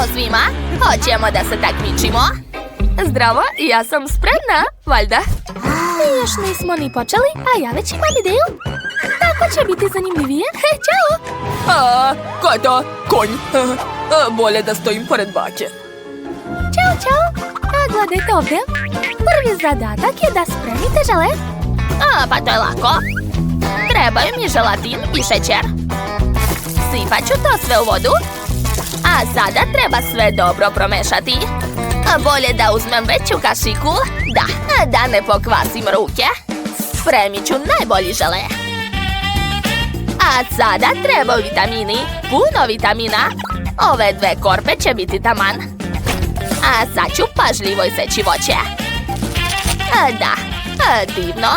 Ćao svima! Hoćemo da se takmičimo? Zdravo, ja sam spremna, valjda. Još nismo ni počeli, a ja već imam ideju. Tako će biti zanimljivije. Ćao! Ko je to? Konj. Bolje da stojim pored bake. Ćao! A gledajte ovdje. Prvi zadatak je da spremite žele. Pa to je lako. Trebaju mi želatin i šećer. Sipat ću to sve u vodu. A sada treba sve dobro promešati. Bolje da uzmem veću kašiku. Da ne pokvasim ruke. Spremit ću najbolji žele. A sada trebaju vitamini. Puno vitamina. Ove 2 korpe će biti taman. A sad ću pažljivo iseći voće. Divno.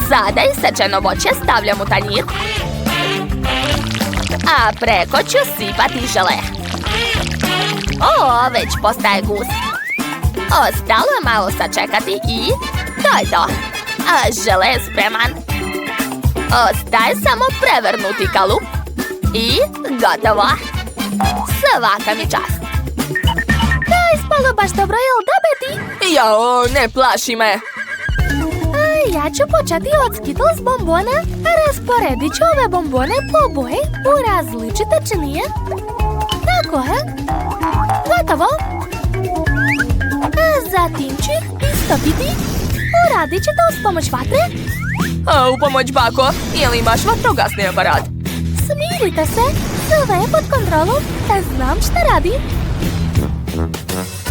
Sada isečeno voće stavljam u tanjir. A preko ću sipati žele. Već postaje gust. Ostalo je malo sačekati i to je to. Žele je spreman. Ostaje samo prevrnuti kalup. I gotovo. Svaka mi čast. To je ispalo baš dobro, jel da, Betty? Jao, ne plaši me. Ja ću početi od Skittles bombona. Rasporedit ću ove bombone po boji u različite činije. Tako je. Gotovo. A zatim ću ih istopiti. Uradit ću to s pomoć vatre. U pomoć, bako. Jel imaš vatrogasni aparat? Smirite se. Sve je pod kontrolom. Znam šta radim.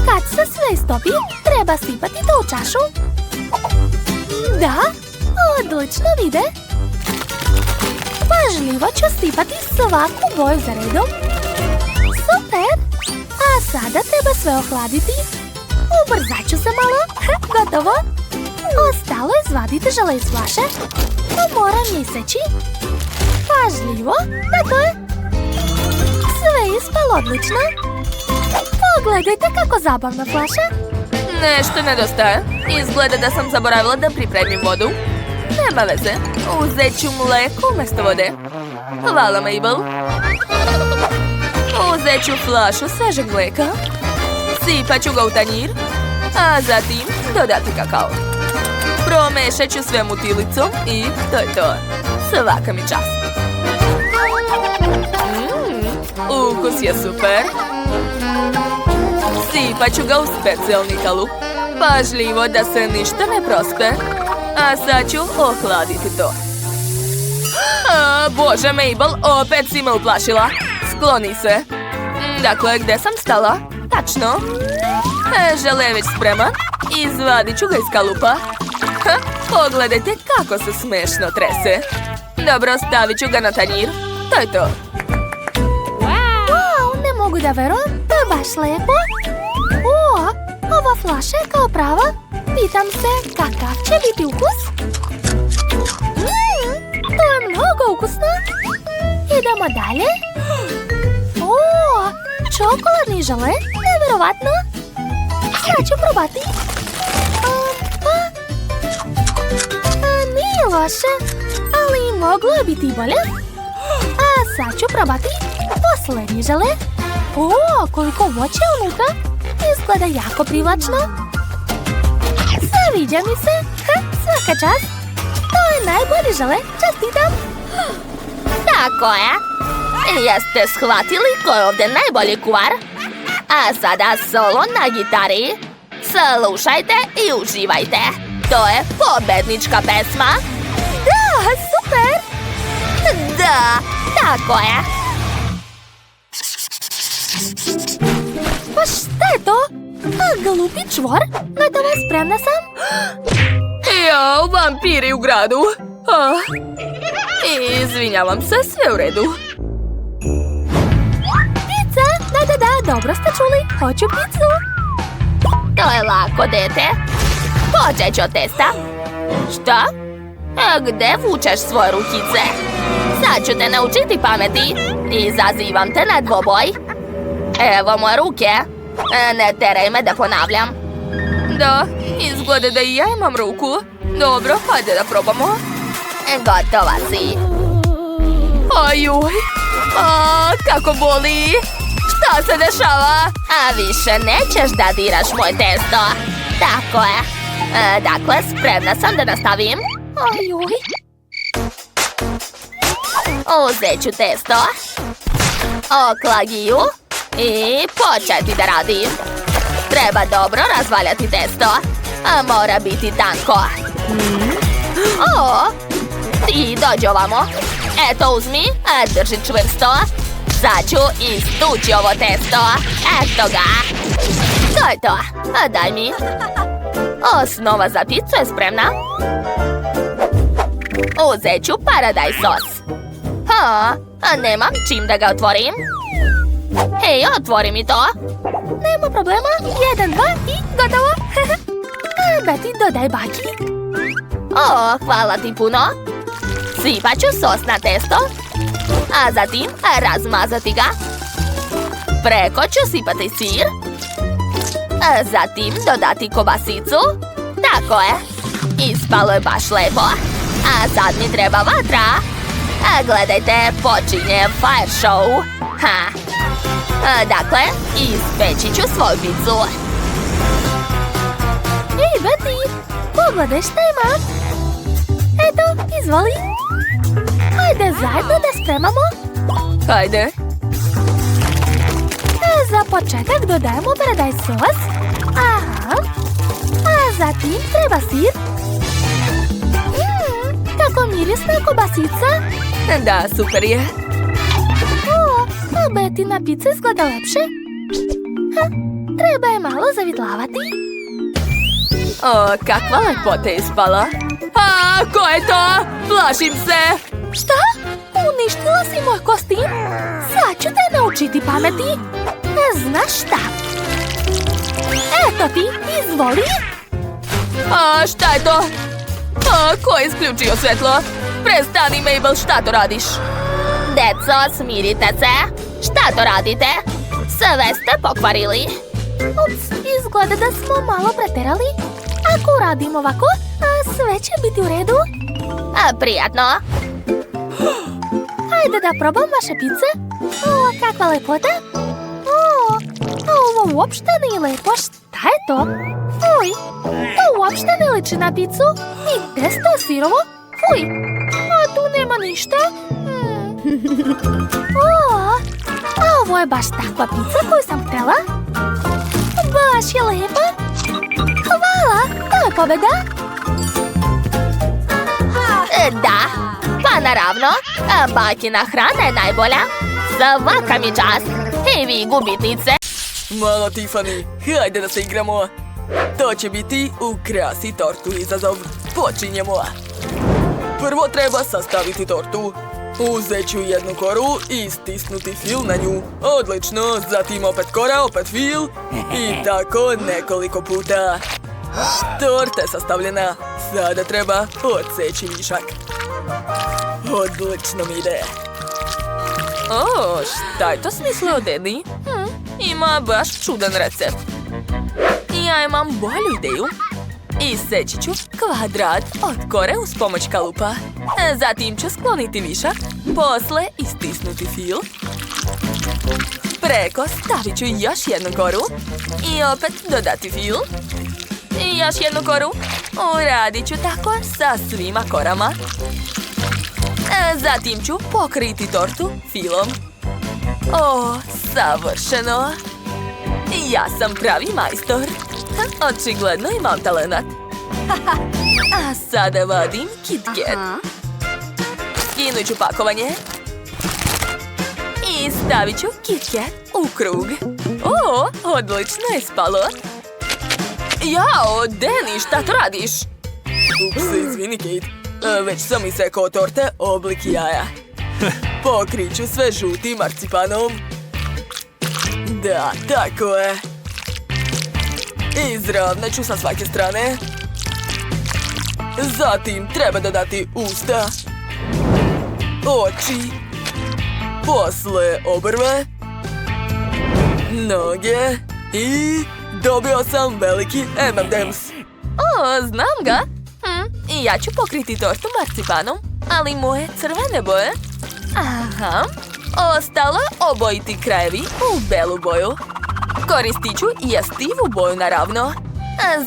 Kad se sve istopi, treba sipati to u čašu. Da, odlično vide. Pažljivo ću sipati svaku boju za redom. Super! A sada treba sve ohladiti. Ubrzat ću se malo. Gotovo. Ostalo je izvaditi žele iz flaše. Moram iseći. Pažljivo. Tako je. Sve je ispalo odlično. Pogledajte kako zabavna flaša. Nešto nedostaje. Izgleda da sam zaboravila da pripremim vodu. Nema veze. Uzet ću mleko umjesto vode. Hvala, Mabel. Uzet ću flašu svežeg mleka. Sipat ću ga u tanjir. A zatim dodati kakao. Promešat ću sve mutilicom i to je to. Svaka mi čast. Ukus je super. Sipat ću ga u specijalni kalup. Pažljivo da se ništa ne prospe. A sad ću ohladiti to. Bože, Mabel, opet si me uplašila. Skloni se. Dakle, gdje sam stala? Tačno. Žele je već spreman. Izvadit ću ga iz kalupa. Pogledajte kako se smešno trese. Dobro, stavit ću ga na tanjir. To je to. Wow, ne mogu da verujem. To je baš lepo. Ova flaša je kao prava. Pitam se kakav će biti ukus. To je mnogo ukusno. Idemo dalje. Čokoladni žele. Nevjerovatno. Sad ću probati. Nije loše, ali moglo je biti i bolje. A sad ću probati posljednji žele. Koliko voća je unutra. Izgleda jako privlačno. Sviđa mi se. Svaka čast. To je najbolji žele. Čestitam. Tako je. Jeste shvatili ko je ovdje najbolji kuvar? A sada solo na gitari. Slušajte i uživajte. To je pobednička pesma. Da, super. Da, tako je. Pa šta je to? Glupi čvor? Gotovo, spremna sam. Jao, vampiri u gradu. Izvinjavam se, sve u redu. Pizza? Da, dobro ste čuli. Hoću pizzu. To je lako, dete. Počet ću od testa. Šta? Gde vučeš svoje rukice? Sad ću te naučiti pameti. Izazivam te na dvoboj. Evo moje ruke. Ne teraj me da ponavljam. Da, izgleda da i ja imam ruku. Dobro, hajde da probamo. Gotova si. Ajuj, O, kako boli! Šta se dešava? A više nećeš da diraš moj testo. Tako je. Dakle, spremna sam da nastavim. Ojuj. Uzet ću testo. Oklagiju. I početi da radim. Treba dobro razvaljati testo. A mora biti tanko. O, ti dođi ovamo. Eto uzmi, drži čvrsto. Sad ću istući ovo testo. Eto ga. To je to. Daj mi. Osnova za picu je spremna. Uzet ću paradajz sos. Nemam čim da ga otvorim. Hej, otvori mi to. Nema problema. 1, 2 i gotovo. Betty, dodaj baki. O, hvala ti puno. Sipat ću sos na testo. A zatim razmazati ga. Preko ću sipati sir. A zatim dodati kobasicu. Tako je. Ispalo je baš lepo. A sad mi treba vatra. A gledajte, počinje fire show. Dakle, ispeći ću svoju picu. Ej, Betty, pogledaj šta imam. Eto, izvoli. Hajde zajedno da spremamo. Hajde. Za početak dodajemo paradajz sos. Aha. A zatim treba sir. Kako mirisna kobasica. Da, super je. O, a Bettina pizza izgleda lepše. Treba je malo zavitlavati. O, kakva lepota je ispala. A, ko je to? Plašim se. Šta? Uništila si moj kostim? Sad ću te naučiti pameti. Znaš šta? Eto ti, izvoli. A, šta je to? A, ko je isključio svetlo? Prestani, Mabel, šta to radiš? Deco, smirite se. Šta to radite? Sve ste pokvarili. Ups, izgleda da smo malo preterali. Ako uradim ovako, sve će biti u redu. Prijatno. Hajde da probam vaše pice. O, kakva lepota. O, ovo uopšte nije lepo. Šta je to? Fuj, to uopšte ne liči na picu. I testo sirovo. Fuj, a tu nema ništa. A ovo je baš takva pica koju sam htjela. Baš je lepa. Hvala, to je pobjeda. Da, pa naravno, bakina hrana je najbolja. Svaka mi čast. Hej vi gubitnice. Malo Tiffany, hajde da se igramo. To će biti ukrasi tortu izazov. Počinjemo. Prvo treba sastaviti tortu. Uzet ću jednu koru i stisnuti fil na nju. Odlično, zatim opet kora, opet fil. I tako nekoliko puta. Torta je sastavljena. Sada treba odseći višak. Odlično mi ide. O, šta je to smislio Daddy? Ima baš čudan recept. Ja imam bolju ideju. Iseći ću kvadrat od kore uz pomoć kalupa. Zatim ću skloniti višak. Posle istisnuti fil. Preko stavit ću još jednu koru. I opet dodati fil. I još jednu koru. Uradit ću tako sa svima korama. Zatim ću pokriti tortu filom. O, savršeno. Ja sam pravi majstor. Očigledno imam talenat. A sada vadim KitKat. Skinut ću pakovanje. I stavit ću KitKat u krug. O, odlično je spalo. Jao, Danny, šta to radiš? Ups, izvini, Kate. Već sam isekao torte oblik jaja. Pokrit ću sve žutim marcipanom. Da, tako je. Izravnat ću sa svake strane. Zatim treba dodati usta, oči, posle obrve, noge i dobio sam veliki M&M's. O, znam ga. I ja ću pokriti tortu marcipanom, ali moje crvene boje. Aha. Ostalo obojiti krajevi u belu boju. Koristit ću jestivu boju naravno.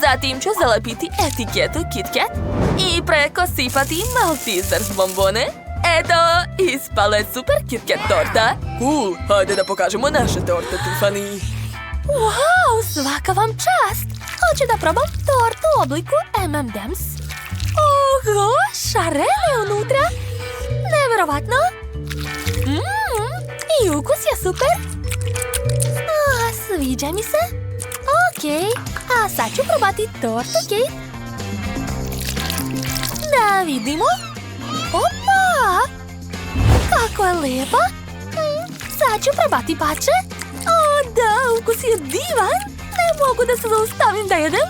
Zatim ću zalepiti etiketu KitKat i preko sipati Malteser s bombone. Eto, ispale super KitKat torta. Cool, hajde da pokažemo naše torte, Tiffany. Wow, svaka vam čast! Hoću da probam tortu u obliku M&M's. Oho, šarene unutra! Neverovatno! I ukus je super! Sviđa mi se! Okej, a sad ću probati tortu Kate. Da vidimo! Opa! Kako je lijepa! Sad ću probati pače. O da, ukus je divan! Ne mogu da se zaustavim da jedem.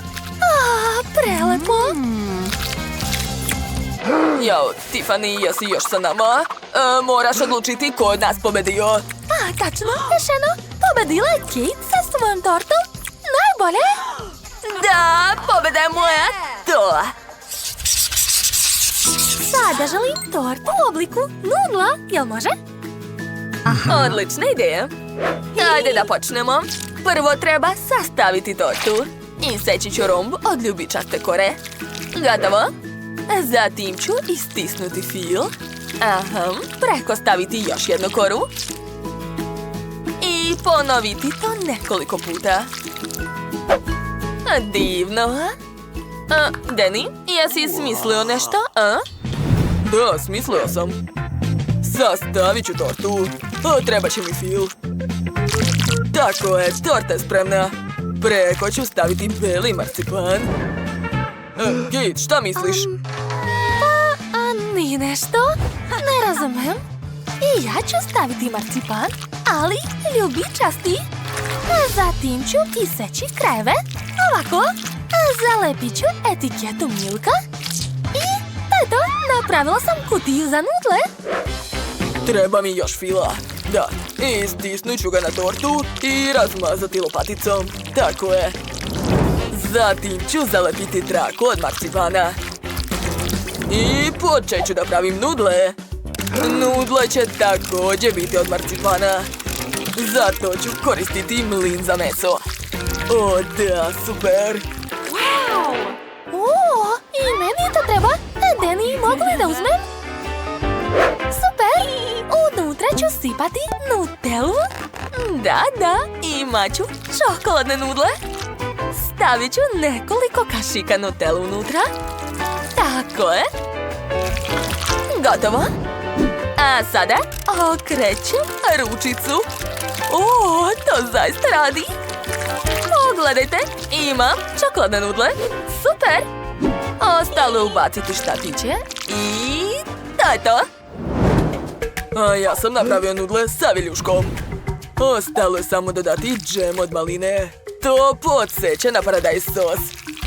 Prelepo! Jao, Tiffany, jesi još sa nama? Moraš odlučiti ko od nas pobedio. Tačno, Šeno, pobedila je Kate sa svojom tortom. Najbolje! Da, pobeda je moja! To! Sada želim tortu u obliku nudla, jel može? Odlična ideja. Ajde da počnemo. Prvo treba sastaviti tortu. Iseći ću romb od ljubičaste kore. Gotovo. Zatim ću istisnuti fil. Preko staviti još jednu koru. I ponoviti to nekoliko puta. Divno. Danny, jesi smislio nešto, a? Da, smislio sam. Sastavit ću tortu. Treba će mi fil. Tako je, torta je spremna. Preko ću staviti beli marcipan. Kate, šta misliš? Ni nešto. Ne razumem. I ja ću staviti marcipan, ali ljubičasti. Zatim ću iseći krajeve. Ovako. Zalepit ću etiketu Milka. I to, napravila sam kutiju za nudle. Treba mi još fila. Da, i stisnut ću ga na tortu i razmazati lopaticom. Tako je. Zatim ću zalepiti traku od marcipana. I počet ću da pravim nudle. Nudle će također biti od marcipana. Zato ću koristiti mlin za meso. O, da, super. I meni to treba. Danny, mogu li da uzmem? Super! Unutra ću sipati Nutellu. Da, imat ću čokoladne nudle. Stavit ću nekoliko kašika Nutelle unutra. Tako je. Gotovo. A sada okrećem ručicu. O, to zaista radi. Pogledajte, imam čokoladne nudle. Super. Ostalo ubaciti štapiće i to je to. A ja sam napravio nudle sa viljuškom. Ostalo je samo dodati džem od maline. To podsjeća na paradajz sos.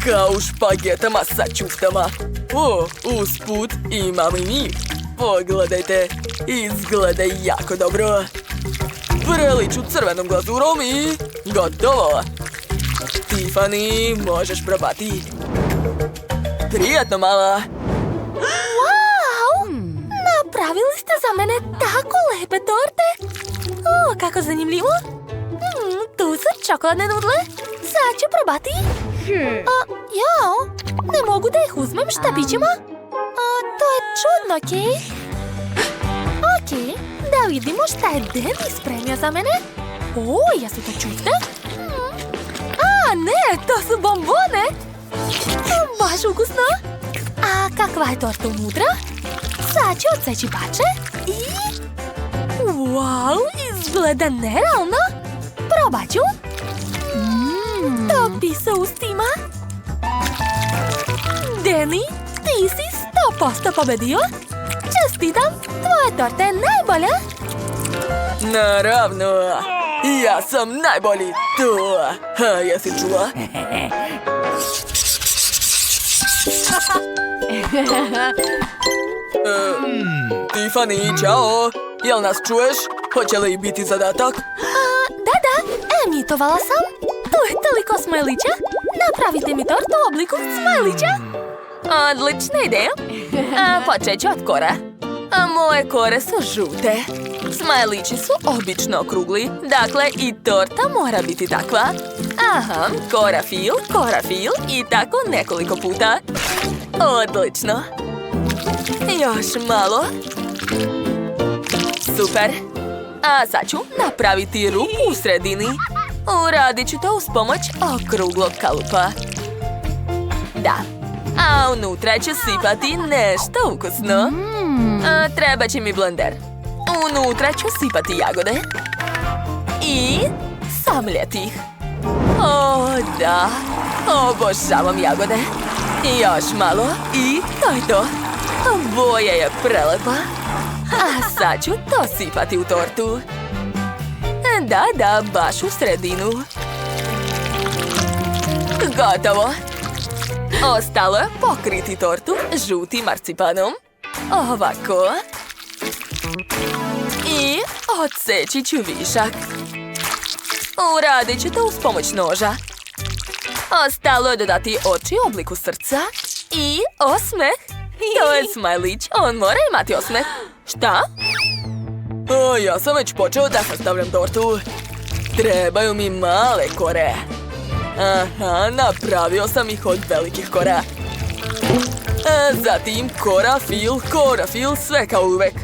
Kao u špagetama sa čuftama. O, usput imam i njih. Pogledajte, izgleda jako dobro. Preliču crvenom glazurom i gotovo. Tiffany, možeš probati. Prijatno, mala. Wow! Napravili ste za mene tako lepe torte. O, kako zanimljivo. Tu su čokoladne nudle. Sad ću probati. Jao, ne mogu da ih uzmem štapićima. To je čudno, Kate. Okej, da vidimo šta je Danny spremio za mene. O, jesu to čufte? Ne, to su bombone. Baš ukusno. A kakva je torta unutra? Sad ću odseći pače i... Wow, izgleda nerealno. Probat ću. Topi se ustima. Danny, ti si 100% pobedio. Čestitam, tvoja torta je najbolja. Naravno, ja sam najbolji. To, jesi čula? Tiffany, čao. Jel nas čuješ? Hoće li biti zadatak? Da, emitovala sam. Tu je toliko smajlića. Napravite mi tortu u obliku smajlića. Odlična ideja. Počet ću od kora. Moje kore su žute. Smajlići su obično okrugli, dakle i torta mora biti takva. Aha, korafil i tako nekoliko puta. Odlično. Još malo. Super. A sad ću napraviti rupu u sredini. Uradit ću to uz pomoć okruglog kalupa. Da. A unutra ću sipati nešto ukusno. Treba će mi blender. Unutra ću sipati jagode. I samljeti ih. O, da. Obožavam jagode. Još malo i to je to. Boja je prelepa. A sad ću to sipati u tortu. Da, baš u sredinu. Gotovo. Ostalo je pokriti tortu žutim marcipanom. Ovako. I odseći ću višak. Uradit ću to uz pomoć noža. Ostalo je dodati oči u obliku srca i osmeh. To je smajlić, on mora imati osmeh. Šta? Ja sam već počeo da sastavljam tortu. Trebaju mi male kore. Aha, napravio sam ih od velikih kora. Zatim korafil, sve kao uvek.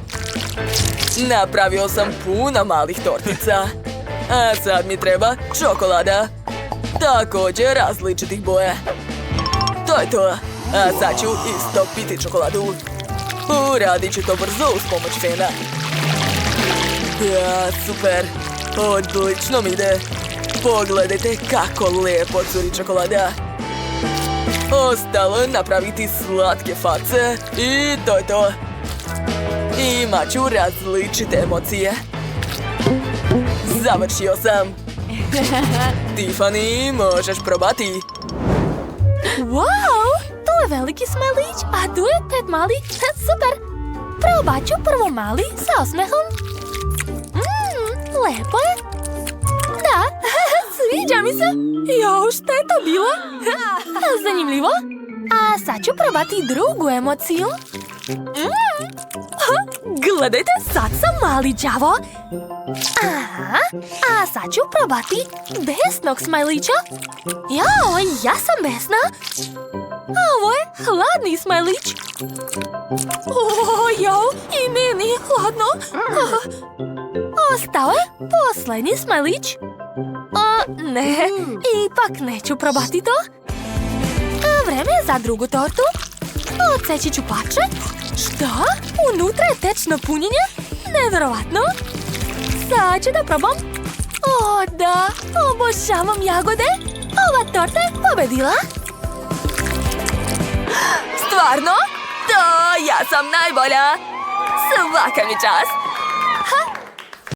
Napravio sam puno malih tortica. A sad mi treba čokolada. Također različitih boja. To je to. A sad ću istopiti čokoladu. Uradit ću to brzo uz pomoć fena. Ja, super. Odlično mi ide. Pogledajte kako lijepo curi čokolada. Ostalo je napraviti slatke face. I to je to. Imat ću različite emocije. Završio sam. Tiffany, možeš probati. Wow, to je veliki smajlić, a tu je 5 mali. Super. Probat ću prvo mali sa osmehom. Lepo je. Da, sviđa mi se. Jo, šta je to bilo? Zanimljivo. A sad ću probati drugu emociju. Gledajte, sad sam mali đavo. Aha, a sad ću probati besnog smajlića. Jao, ja sam besna. A ovo je hladni smajlić. Jao, i meni je hladno. Ostao je posljednji smajlić. Ne, ipak neću probati to. Vreme je za drugu tortu. Odseći ću parče. Šta? Unutra je tečno punjenje? Nevjerovatno. Sad ću da probam. O, da, obožavam jagode. Ova torta je pobedila. Stvarno? Ja sam najbolja. Svaka mi čast.